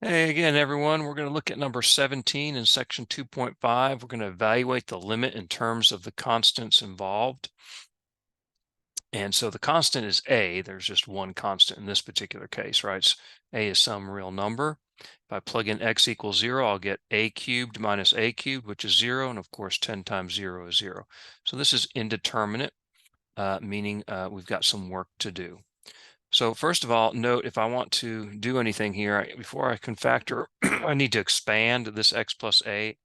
Hey again, everyone. We're going to look at number 17 in section 2.5. We're going to evaluate the limit in terms of the constants involved. And so the constant is a. There's just one constant in this particular case, right? So a is some real number. If I plug in x equals 0, I'll get a cubed minus a cubed, which is 0. And of course, 10 times 0 is 0. So this is indeterminate, meaning we've got some work to do. So first of all, note if I want to do anything here, before I can factor, I need to expand this x plus a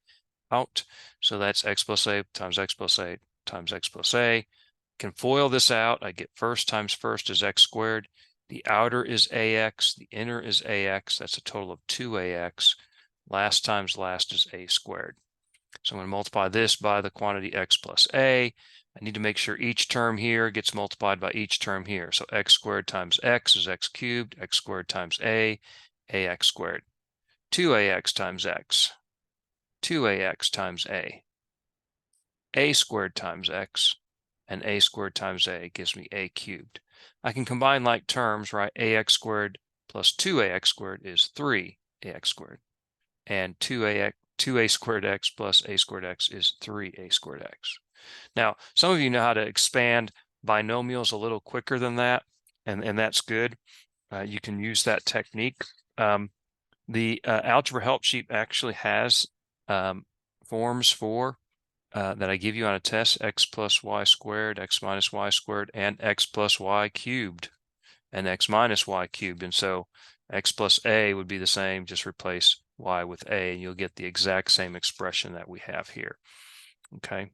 out. So that's x plus a times x plus a times x plus a. Can FOIL this out. I get first times first is x squared. The outer is ax, the inner is ax. That's a total of 2ax. Last times last is a squared. So I'm going to multiply this by the quantity x plus a. I need to make sure each term here gets multiplied by each term here. So x squared times x is x cubed, x squared times a, ax squared. 2ax times x, 2ax times a squared times x, and a squared times a gives me a cubed. I can combine like terms, right? Ax squared plus 2ax squared is 3ax squared. And 2a squared x plus a squared x is 3a squared x. Now, some of you know how to expand binomials a little quicker than that, and that's good. You can use that technique. The algebra help sheet actually has forms for that I give you on a test: x plus y squared, x minus y squared, and x plus y cubed, and x minus y cubed. And so x plus a would be the same, just replace y with a, and you'll get the exact same expression that we have here. Okay.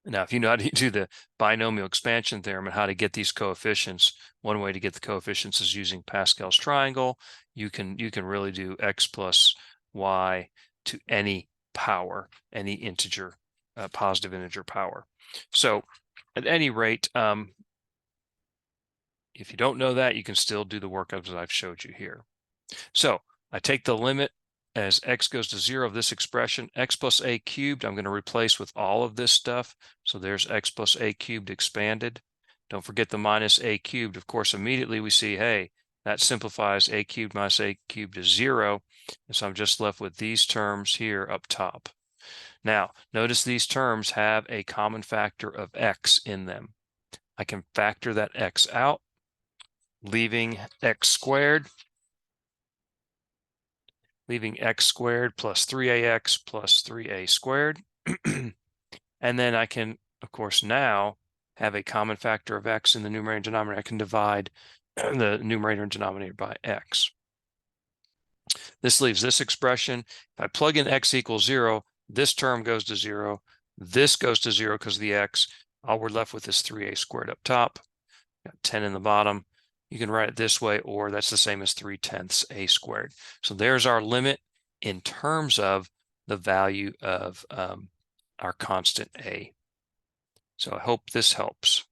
Now, if you know how to do the binomial expansion theorem and how to get these coefficients, one way to get the coefficients is using Pascal's triangle. You can really do x plus y to any power, any integer, positive integer power. So at any rate, if you don't know that, you can still do the work as I've showed you here. So I take the limit as x goes to 0 of this expression, x plus a cubed, I'm going to replace with all of this stuff. So there's x plus a cubed expanded. Don't forget the minus a cubed. Of course, immediately we see, hey, that simplifies a cubed minus a cubed is 0. And so I'm just left with these terms here up top. Now, notice these terms have a common factor of x in them. I can factor that x out, leaving x squared, leaving x squared plus 3ax plus 3a squared. And then I can, of course, now have a common factor of x in the numerator and denominator. I can divide the numerator and denominator by x. This leaves this expression. If I plug in x equals 0, this term goes to 0. This goes to 0 because of the x. All we're left with is 3a squared up top. Got 10 in the bottom. You can write it this way, or that's the same as 3/10 a squared. So there's our limit in terms of the value of our constant a. So I hope this helps.